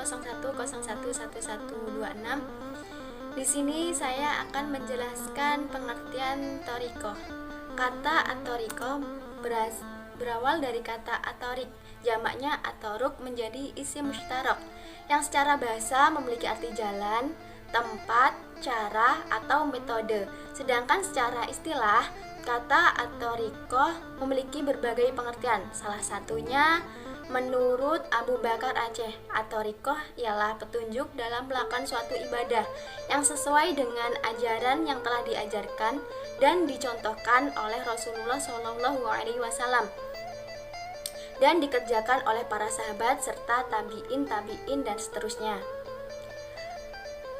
0101111126. Di sini saya akan menjelaskan pengertian thariqah. Kata at-thariqah berawal dari kata at-tariq, jamaknya at-turuq, menjadi isim mustarak yang secara bahasa memiliki arti jalan, tempat, cara, atau metode. Sedangkan secara istilah, kata at-thariqah memiliki berbagai pengertian. Salah satunya menurut Abu Bakar Aceh, at-thariqah ialah petunjuk dalam melakukan suatu ibadah yang sesuai dengan ajaran yang telah diajarkan dan dicontohkan oleh Rasulullah SAW dan dikerjakan oleh para sahabat serta tabi'in dan seterusnya.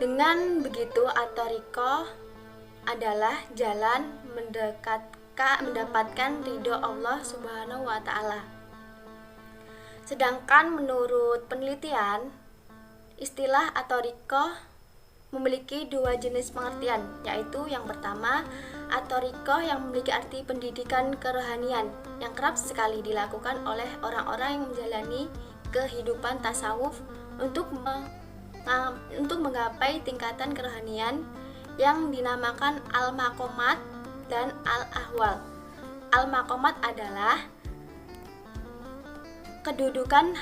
Dengan begitu, at-thariqah adalah jalan mendapatkan ridho Allah Subhanahu wa Ta'ala. Sedangkan menurut penelitian, istilah at-thariqah memiliki dua jenis pengertian, yaitu yang pertama, at-thariqah yang memiliki arti pendidikan kerohanian yang kerap sekali dilakukan oleh orang-orang yang menjalani kehidupan tasawuf untuk menggapai tingkatan kerohanian yang dinamakan al-maqamat dan al-ahwal. Al-maqamat adalah kedudukan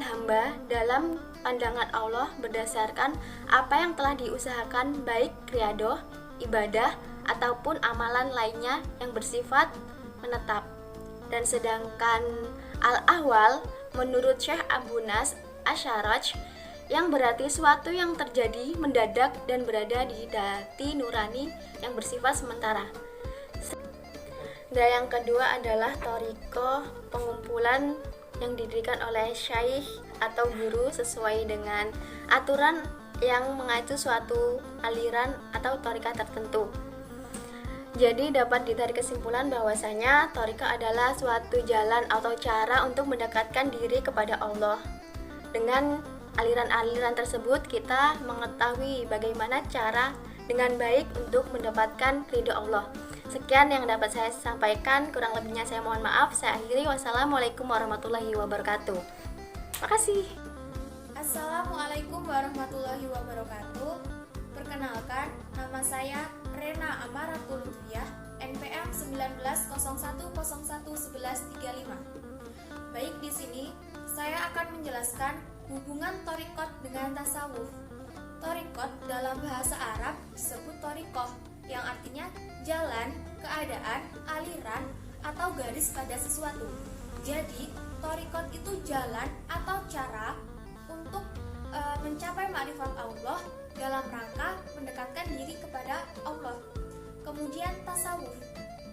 hamba dalam pandangan Allah berdasarkan apa yang telah diusahakan, baik riyadoh, ibadah, ataupun amalan lainnya yang bersifat menetap. Dan sedangkan al-ahwal menurut Syekh Abu Nas Asyaraj yang berarti suatu yang terjadi mendadak dan berada di dati nurani yang bersifat sementara. Dan yang kedua adalah thariqah, pengumpulan yang didirikan oleh syaikh atau guru sesuai dengan aturan yang mengacu suatu aliran atau thariqah tertentu. Jadi dapat ditarik kesimpulan bahwasanya thariqah adalah suatu jalan atau cara untuk mendekatkan diri kepada Allah. Dengan aliran-aliran tersebut kita mengetahui bagaimana cara dengan baik untuk mendapatkan ridho Allah. Sekian yang dapat saya sampaikan, kurang lebihnya saya mohon maaf. Saya akhiri, wassalamualaikum warahmatullahi wabarakatuh. Makasih. Assalamualaikum warahmatullahi wabarakatuh. Perkenalkan, nama saya Rena Amaratul Lutfiyah, NPM 1901011135. Baik, di sini saya akan menjelaskan hubungan thariqat dengan tasawuf. Thariqat dalam bahasa Arab disebut thariqah, yang artinya jalan, keadaan, aliran, atau garis pada sesuatu. Jadi, thariqat itu jalan atau cara untuk mencapai ma'rifat Allah dalam rangka mendekatkan diri kepada Allah. Kemudian tasawuf.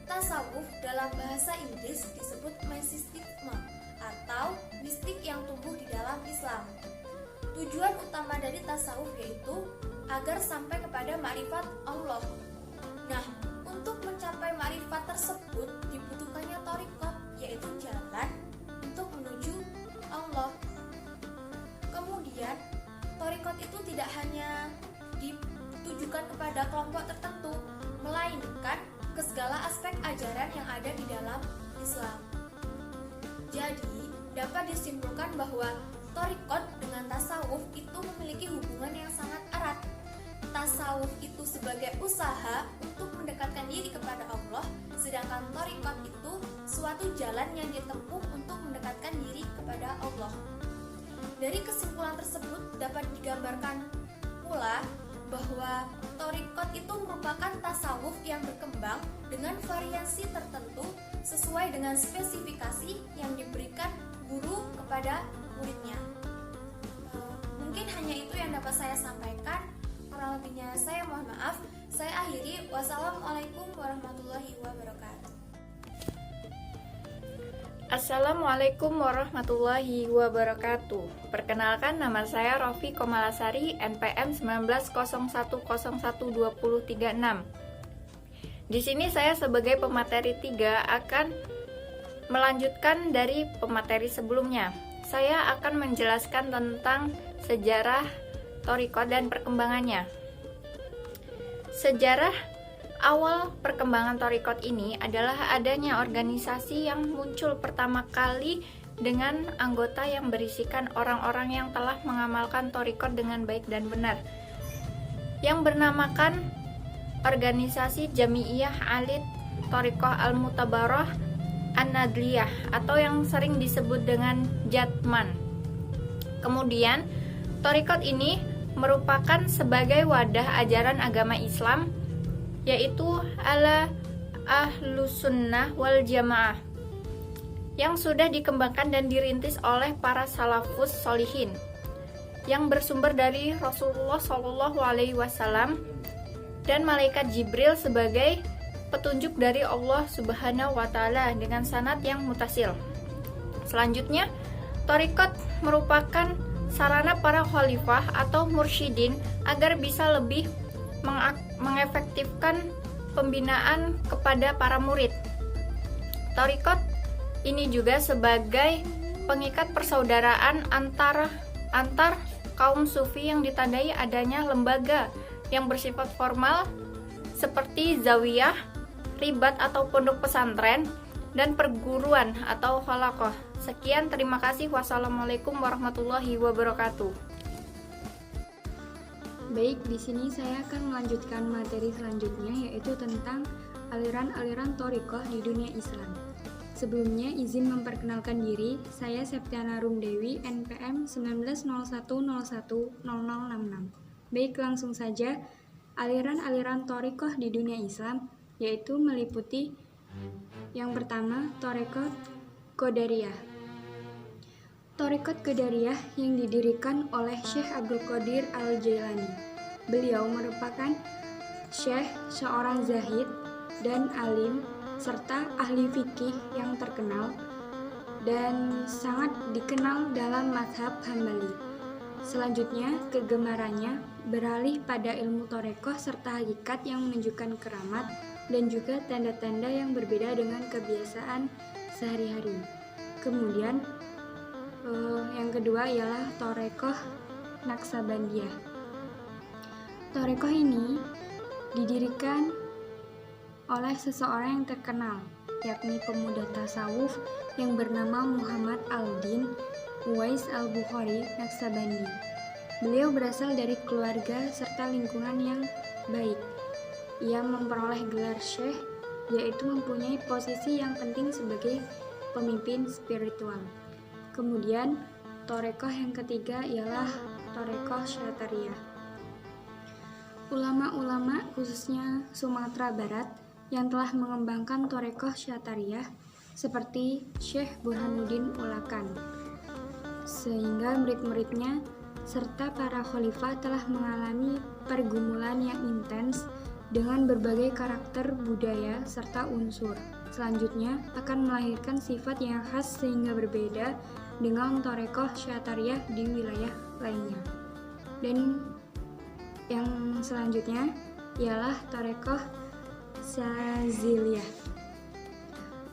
Tasawuf dalam bahasa Inggris disebut mysticism atau mistik yang tumbuh di dalam Islam. Tujuan utama dari tasawuf yaitu agar sampai kepada ma'rifat Allah. Nah, untuk mencapai ma'rifat tersebut dibutuhkannya thariqat, yaitu jalan untuk menuju Allah. Kemudian, thariqat itu tidak hanya ditujukan kepada kelompok tertentu, melainkan ke segala aspek ajaran yang ada di dalam Islam. Jadi, dapat disimpulkan bahwa thariqat dengan tasawuf itu memiliki hubungan yang sangat erat. Tasawuf itu sebagai usaha untuk mendekatkan diri kepada Allah, sedangkan thariqat itu suatu jalan yang ditempuh untuk mendekatkan diri kepada Allah. Dari kesimpulan tersebut dapat digambarkan pula bahwa thariqat itu merupakan tasawuf yang berkembang dengan variasi tertentu sesuai dengan spesifikasi yang diberikan guru kepada muridnya. Mungkin hanya itu yang dapat saya sampaikan. Kurang lebihnya saya mohon maaf. Saya akhiri. Wassalamualaikum warahmatullahi wabarakatuh. Assalamualaikum warahmatullahi wabarakatuh. Perkenalkan, nama saya Rofi Komalasari, NPM 1901012036. Di sini saya sebagai pemateri 3 akan melanjutkan dari pemateri sebelumnya. Saya akan menjelaskan tentang sejarah thariqah dan perkembangannya. Sejarah awal perkembangan thariqat ini adalah adanya organisasi yang muncul pertama kali dengan anggota yang berisikan orang-orang yang telah mengamalkan thariqat dengan baik dan benar, yang bernamakan Organisasi Jami'iyah Alit Thariqah Al-Mutabarah An-Nadliyah atau yang sering disebut dengan Jatman. Kemudian, thariqat ini merupakan sebagai wadah ajaran agama Islam, yaitu ala Ahlus Sunnah wal Jamaah, yang sudah dikembangkan dan dirintis oleh para salafus solihin, yang bersumber dari Rasulullah SAW dan malaikat Jibril sebagai petunjuk dari Allah Subhanahu wa Ta'ala dengan sanad yang mutasil. Selanjutnya, thariqat merupakan sarana para khalifah atau mursyidin agar bisa lebih mengefektifkan pembinaan kepada para murid. Thariqat ini juga sebagai pengikat persaudaraan antar kaum sufi yang ditandai adanya lembaga yang bersifat formal seperti zawiyah, ribat atau pondok pesantren, dan perguruan atau khalaqah. Sekian, terima kasih. Wassalamualaikum warahmatullahi wabarakatuh. Baik, di sini saya akan melanjutkan materi selanjutnya, yaitu tentang aliran-aliran thariqah di dunia Islam. Sebelumnya, izin memperkenalkan diri, saya Septiana Rumdewi, NPM 1901010066. Baik, langsung saja. Aliran-aliran thariqah di dunia Islam yaitu meliputi yang pertama, thariqat Qadariyah. Thariqat Qadariyah yang didirikan oleh Syekh Abdul Qadir Al-Jailani. Beliau merupakan syekh, seorang zahid dan alim serta ahli fikih yang terkenal dan sangat dikenal dalam mazhab Hambali. Selanjutnya, kegemarannya beralih pada ilmu thariqah serta hakikat yang menunjukkan keramat dan juga tanda-tanda yang berbeda dengan kebiasaan sehari-hari. Kemudian, yang kedua ialah thariqah Naqsabandiyah. Thariqah ini didirikan oleh seseorang yang terkenal, yakni pemuda tasawuf yang bernama Muhammad Al-Din Uwais Al-Bukhari Naqsabandi. Beliau berasal dari keluarga serta lingkungan yang baik. Ia memperoleh gelar syekh, yaitu mempunyai posisi yang penting sebagai pemimpin spiritual. Kemudian, thariqah yang ketiga ialah thariqah Syatariyah. Ulama-ulama khususnya Sumatera Barat yang telah mengembangkan thariqah Syatariyah seperti Syekh Burhanuddin Ulakan, sehingga murid-muridnya serta para khalifah telah mengalami pergumulan yang intens dengan berbagai karakter budaya serta unsur. Selanjutnya akan melahirkan sifat yang khas sehingga berbeda dengan thariqah Syatariyah di wilayah lainnya. Dan yang selanjutnya ialah thariqah Syaziliyah.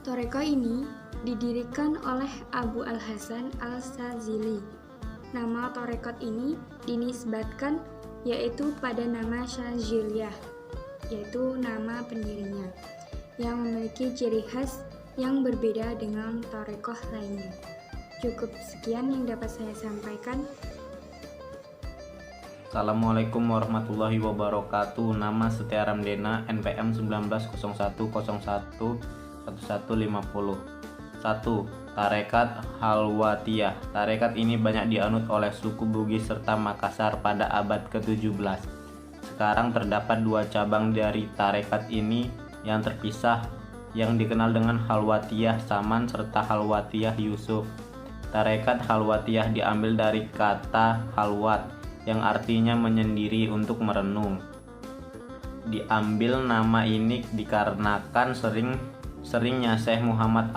Thariqah ini didirikan oleh Abu Al-Hasan Al-Syazili. Nama thariqat ini dinisbatkan yaitu pada nama Syaziliyah, yaitu nama pendirinya, yang memiliki ciri khas yang berbeda dengan thariqah lainnya. Cukup sekian yang dapat saya sampaikan. Assalamualaikum warahmatullahi wabarakatuh. Nama Setia Ramdena, NPM 1901011150. 1. Tarekat Halwatiyah. Tarekat ini banyak dianut oleh suku Bugis serta Makassar pada abad ke-17. Sekarang terdapat 2 cabang dari tarekat ini yang terpisah, yang dikenal dengan Halwatiyah Saman serta Halwatiyah Yusuf. Tarekat Halwatiyah diambil dari kata halwat, yang artinya menyendiri untuk merenung. Diambil nama ini dikarenakan seringnya Syekh Muhammad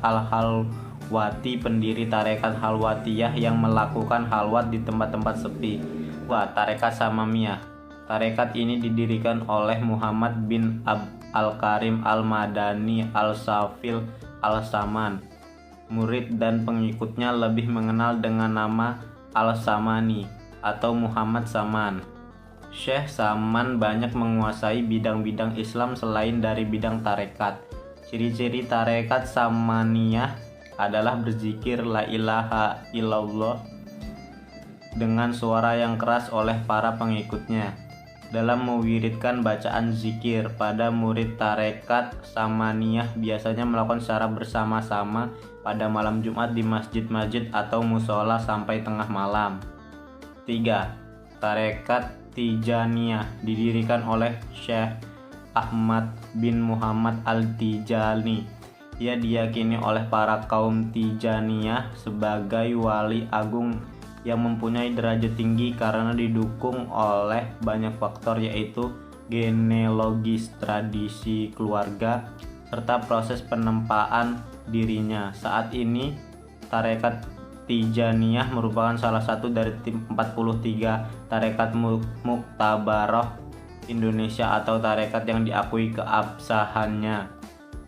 Al-Halwati, pendiri tarekat Halwatiyah, yang melakukan halwat di tempat-tempat sepi. Tarekat Samamiyah. Tarekat ini didirikan oleh Muhammad bin Al-Karim Al-Madani Al-Safil Al-Saman. Murid dan pengikutnya lebih mengenal dengan nama Al-Samani atau Muhammad Saman. Syekh Saman banyak menguasai bidang-bidang Islam selain dari bidang tarekat. Ciri-ciri tarekat Samaniyah adalah berzikir la ilaha illallah dengan suara yang keras oleh para pengikutnya. Dalam mewiridkan bacaan zikir, pada murid tarekat Samaniyah biasanya melakukan secara bersama-sama pada malam Jumat di masjid-masjid atau musola sampai tengah malam. 3. Tarekat Tijaniyah didirikan oleh Syekh Ahmad bin Muhammad Al-Tijani. Ia diyakini oleh para kaum Tijaniyah sebagai wali agung yang mempunyai derajat tinggi karena didukung oleh banyak faktor, yaitu genealogis, tradisi keluarga, serta proses penempaan dirinya. Saat ini tarekat Tijaniyah merupakan salah satu dari tim 43 tarekat Muktabaroh Indonesia atau tarekat yang diakui keabsahannya.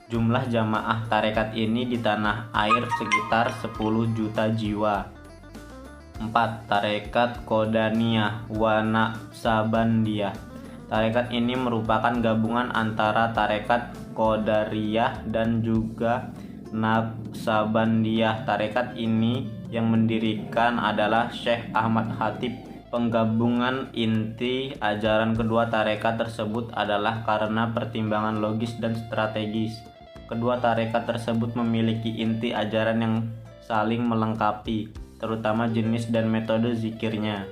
Jumlah jamaah tarekat ini di tanah air sekitar 10 juta jiwa. 4. Tarekat Qodaniyah wa Naqsabandiyah. Tarekat ini merupakan gabungan antara tarekat Qadariyah dan juga Naqsabandiyah. Tarekat ini yang mendirikan adalah Syekh Ahmad Khatib. Penggabungan inti ajaran kedua tarekat tersebut adalah karena pertimbangan logis dan strategis. Kedua tarekat tersebut memiliki inti ajaran yang saling melengkapi, terutama jenis dan metode zikirnya.